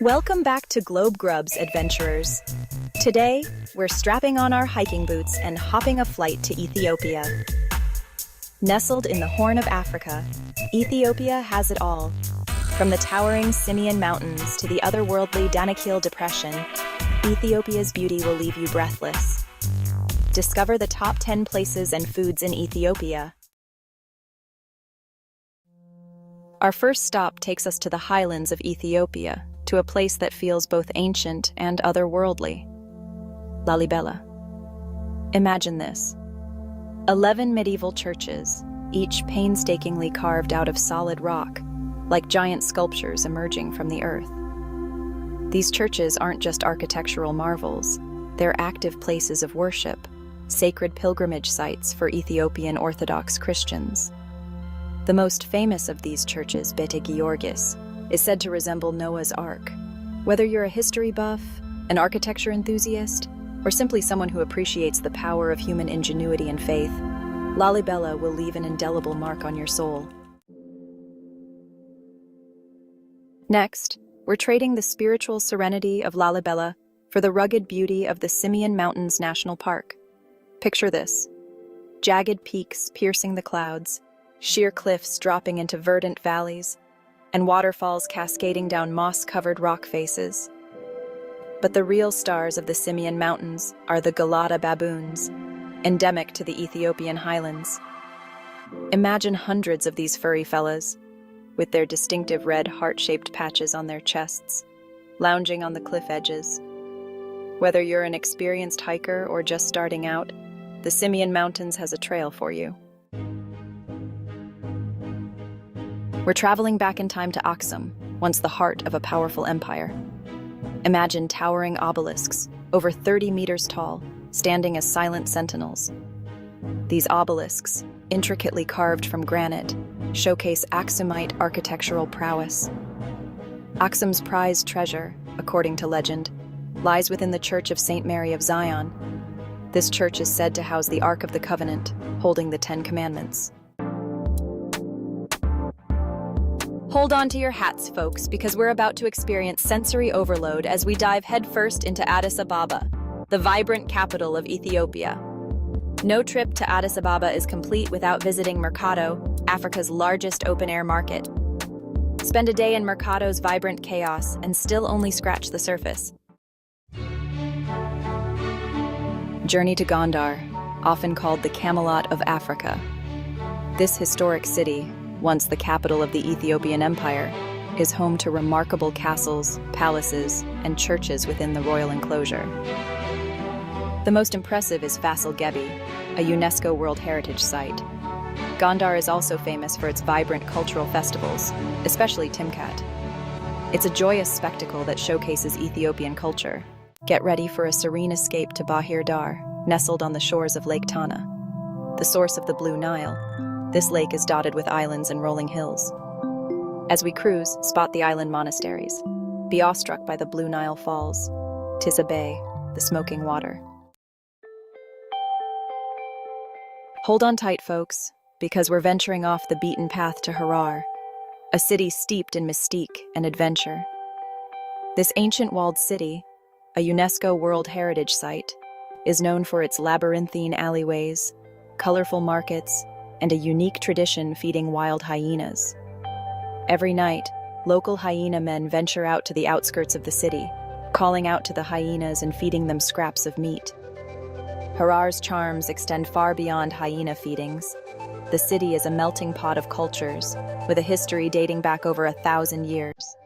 Welcome back to Grubs, adventurers. Today, we're strapping on our hiking boots and hopping a flight to Ethiopia. Nestled in the Horn of Africa, Ethiopia has it all. From the towering Simien Mountains to the otherworldly Danakil Depression, Ethiopia's beauty will leave you breathless. Discover the top 10 places and foods in Ethiopia. Our first stop takes us to the highlands of Ethiopia, to a place that feels both ancient and otherworldly. Lalibela. Imagine this. 11 medieval churches, each painstakingly carved out of solid rock, like giant sculptures emerging from the earth. These churches aren't just architectural marvels, they're active places of worship, sacred pilgrimage sites for Ethiopian Orthodox Christians. The most famous of these churches, Bete Georgis, is said to resemble Noah's Ark. Whether you're a history buff, an architecture enthusiast, or simply someone who appreciates the power of human ingenuity and faith, Lalibela will leave an indelible mark on your soul. Next, we're trading the spiritual serenity of Lalibela for the rugged beauty of the Simien Mountains National Park. Picture this: jagged peaks piercing the clouds, sheer cliffs dropping into verdant valleys, and waterfalls cascading down moss-covered rock faces. But the real stars of the Simien Mountains are the Galata baboons, endemic to the Ethiopian highlands. Imagine hundreds of these furry fellas, with their distinctive red heart-shaped patches on their chests, lounging on the cliff edges. Whether you're an experienced hiker or just starting out, the Simien Mountains has a trail for you. We're traveling back in time to Aksum, once the heart of a powerful empire. Imagine towering obelisks, over 30 meters tall, standing as silent sentinels. These obelisks, intricately carved from granite, showcase Aksumite architectural prowess. Aksum's prized treasure, according to legend, lies within the Church of St. Mary of Zion. This church is said to house the Ark of the Covenant, holding the Ten Commandments. Hold on to your hats, folks, because we're about to experience sensory overload as we dive headfirst into Addis Ababa, the vibrant capital of Ethiopia. No trip to Addis Ababa is complete without visiting Mercado, Africa's largest open-air market. Spend a day in Mercado's vibrant chaos and still only scratch the surface. Journey to Gondar, often called the Camelot of Africa. This historic city, once the capital of the Ethiopian Empire, is home to remarkable castles, palaces, and churches within the royal enclosure. The most impressive is Fasil Gebi, a UNESCO World Heritage Site. Gondar is also famous for its vibrant cultural festivals, especially Timkat. It's a joyous spectacle that showcases Ethiopian culture. Get ready for a serene escape to Bahir Dar, nestled on the shores of Lake Tana, the source of the Blue Nile. This lake is dotted with islands and rolling hills. As we cruise, spot the island monasteries. Be awestruck by the Blue Nile Falls, Tisa Bay, the smoking water. Hold on tight, folks, because we're venturing off the beaten path to Harar, a city steeped in mystique and adventure. This ancient walled city, a UNESCO World Heritage Site, is known for its labyrinthine alleyways, colorful markets, and a unique tradition feeding wild hyenas. Every night, local hyena men venture out to the outskirts of the city, calling out to the hyenas and feeding them scraps of meat. Harar's charms extend far beyond hyena feedings. The city is a melting pot of cultures, with a history dating back over 1,000 years.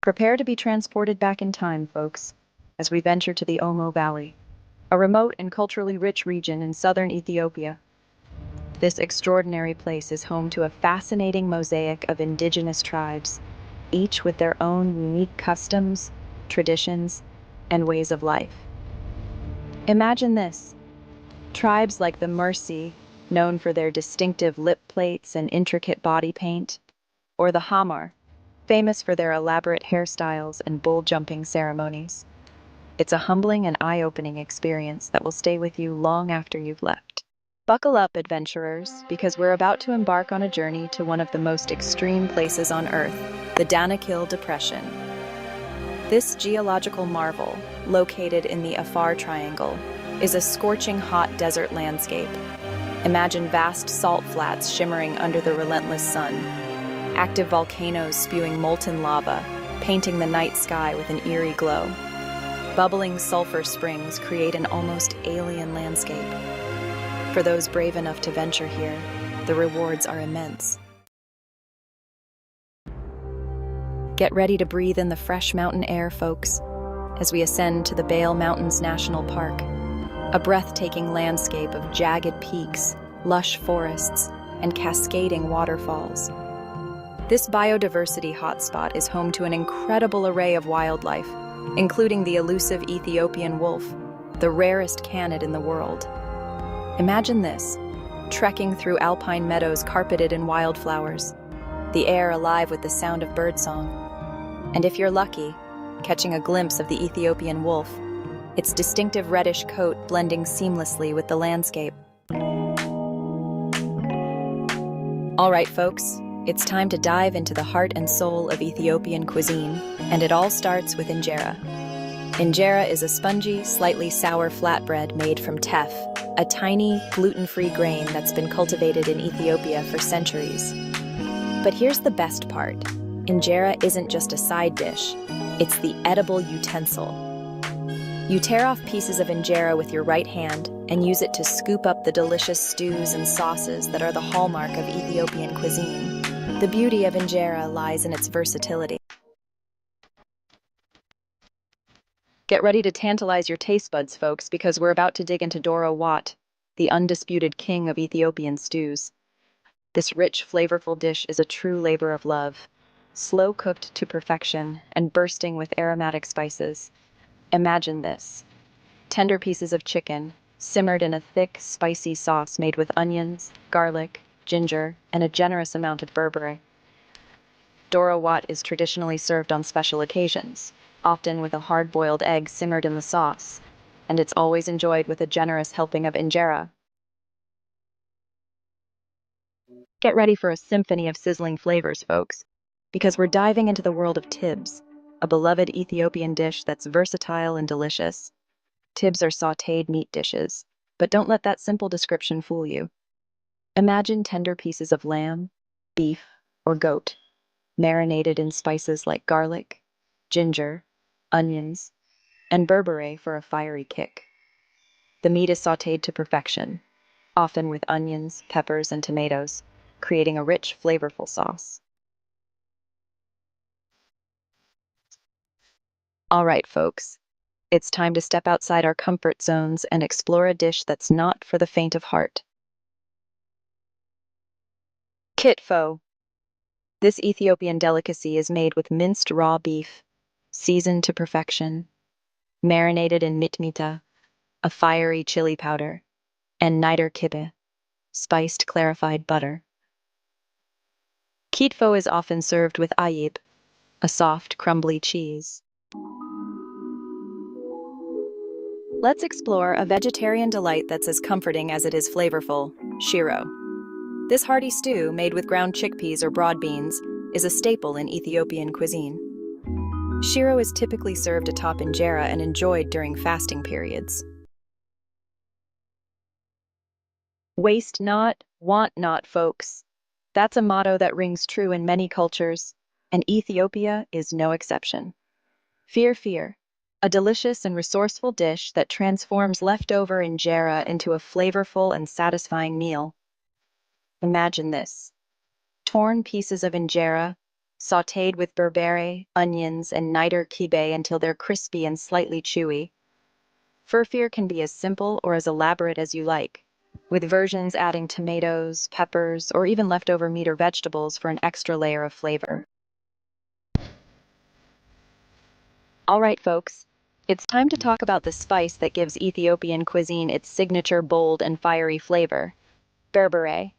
Prepare to be transported back in time, folks, as we venture to the Omo Valley, a remote and culturally rich region in southern Ethiopia. This extraordinary place is home to a fascinating mosaic of indigenous tribes, each with their own unique customs, traditions, and ways of life. Imagine this: tribes like the Mursi, known for their distinctive lip plates and intricate body paint, or the Hamar, famous for their elaborate hairstyles and bull-jumping ceremonies. It's a humbling and eye-opening experience that will stay with you long after you've left. Buckle up, adventurers, because we're about to embark on a journey to one of the most extreme places on Earth, the Danakil Depression. This geological marvel, located in the Afar Triangle, is a scorching hot desert landscape. Imagine vast salt flats shimmering under the relentless sun, active volcanoes spewing molten lava, painting the night sky with an eerie glow. Bubbling sulfur springs create an almost alien landscape. For those brave enough to venture here, the rewards are immense. Get ready to breathe in the fresh mountain air, folks, as we ascend to the Bale Mountains National Park, a breathtaking landscape of jagged peaks, lush forests, and cascading waterfalls. This biodiversity hotspot is home to an incredible array of wildlife, including the elusive Ethiopian wolf, the rarest canid in the world. Imagine this, trekking through alpine meadows carpeted in wildflowers, the air alive with the sound of birdsong. And if you're lucky, catching a glimpse of the Ethiopian wolf, its distinctive reddish coat blending seamlessly with the landscape. All right, folks, it's time to dive into the heart and soul of Ethiopian cuisine, and it all starts with injera. Injera is a spongy, slightly sour flatbread made from teff, a tiny, gluten-free grain that's been cultivated in Ethiopia for centuries. But here's the best part. Injera isn't just a side dish, it's the edible utensil. You tear off pieces of injera with your right hand and use it to scoop up the delicious stews and sauces that are the hallmark of Ethiopian cuisine. The beauty of injera lies in its versatility. Get ready to tantalize your taste buds, folks, because we're about to dig into Doro Wat, the undisputed king of Ethiopian stews. This rich, flavorful dish is a true labor of love, slow-cooked to perfection and bursting with aromatic spices. Imagine this. Tender pieces of chicken, simmered in a thick, spicy sauce made with onions, garlic, ginger, and a generous amount of berbere. Doro Wat is traditionally served on special occasions, often with a hard-boiled egg simmered in the sauce, and it's always enjoyed with a generous helping of injera. Get ready for a symphony of sizzling flavors, folks, because we're diving into the world of tibs, a beloved Ethiopian dish that's versatile and delicious. Tibs are sautéed meat dishes, but don't let that simple description fool you. Imagine tender pieces of lamb, beef, or goat, marinated in spices like garlic, ginger, onions, and berbere for a fiery kick. The meat is sautéed to perfection, often with onions, peppers, and tomatoes, creating a rich, flavorful sauce. All right, folks, it's time to step outside our comfort zones and explore a dish that's not for the faint of heart. Kitfo. This Ethiopian delicacy is made with minced raw beef, seasoned to perfection, marinated in mitmita, a fiery chili powder, and niter kibe, spiced clarified butter. Kitfo is often served with ayib, a soft, crumbly cheese. Let's explore a vegetarian delight that's as comforting as it is flavorful, shiro. This hearty stew, made with ground chickpeas or broad beans, is a staple in Ethiopian cuisine. Shiro is typically served atop injera and enjoyed during fasting periods. Waste not, want not, folks. That's a motto that rings true in many cultures, and Ethiopia is no exception. Fear, a delicious and resourceful dish that transforms leftover injera into a flavorful and satisfying meal. Imagine this. Torn pieces of injera, sautéed with berbere, onions, and niter kibe until they're crispy and slightly chewy. Furfir can be as simple or as elaborate as you like, with versions adding tomatoes, peppers, or even leftover meat or vegetables for an extra layer of flavor. All right, folks, it's time to talk about the spice that gives Ethiopian cuisine its signature bold and fiery flavor, berbere.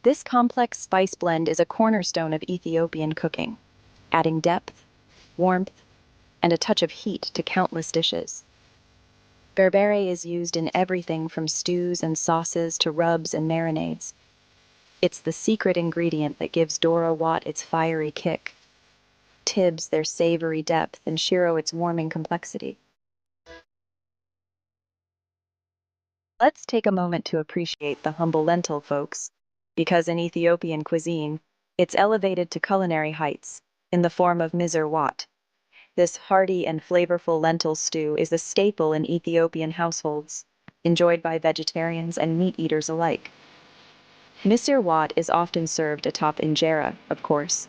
This complex spice blend is a cornerstone of Ethiopian cooking, adding depth, warmth, and a touch of heat to countless dishes. Berbere is used in everything from stews and sauces to rubs and marinades. It's the secret ingredient that gives Doro Wat its fiery kick, Tibs their savory depth, and Shiro its warming complexity. Let's take a moment to appreciate the humble lentil, folks, because in Ethiopian cuisine, it's elevated to culinary heights in the form of Misir Wat. This hearty and flavorful lentil stew is a staple in Ethiopian households, enjoyed by vegetarians and meat eaters alike. Misir Wat is often served atop injera, of course,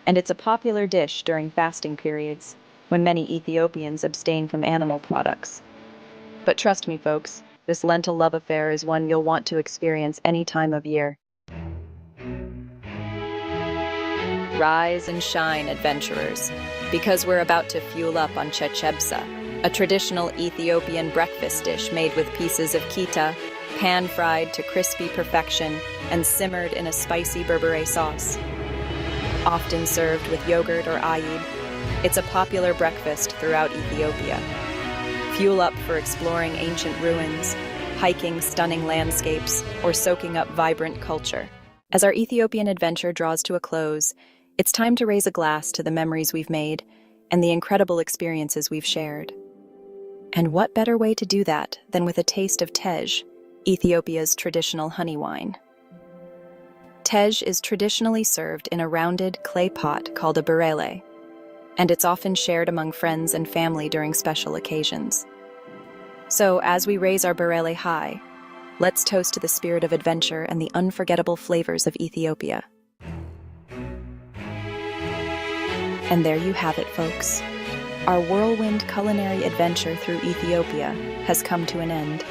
and it's a popular dish during fasting periods, when many Ethiopians abstain from animal products. But trust me, folks, this lentil love affair is one you'll want to experience any time of year. Rise and shine, adventurers, because we're about to fuel up on chechebsa, a traditional Ethiopian breakfast dish made with pieces of kita, pan-fried to crispy perfection and simmered in a spicy berbere sauce. Often served with yogurt or ayib, it's a popular breakfast throughout Ethiopia. Fuel up for exploring ancient ruins, hiking stunning landscapes, or soaking up vibrant culture. As our Ethiopian adventure draws to a close, it's time to raise a glass to the memories we've made and the incredible experiences we've shared. And what better way to do that than with a taste of tej, Ethiopia's traditional honey wine. Tej is traditionally served in a rounded clay pot called a berele, and it's often shared among friends and family during special occasions. So, as we raise our berele high, let's toast to the spirit of adventure and the unforgettable flavors of Ethiopia. And there you have it, folks. Our whirlwind culinary adventure through Ethiopia has come to an end.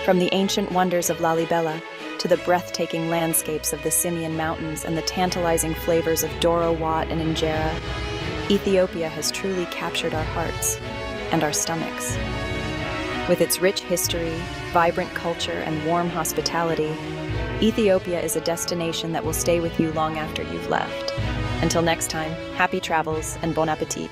From the ancient wonders of Lalibela to the breathtaking landscapes of the Simeon Mountains and the tantalizing flavors of Doro Wat and injera, Ethiopia has truly captured our hearts and our stomachs. With its rich history, vibrant culture, and warm hospitality, Ethiopia is a destination that will stay with you long after you've left. Until next time, happy travels and bon appetit.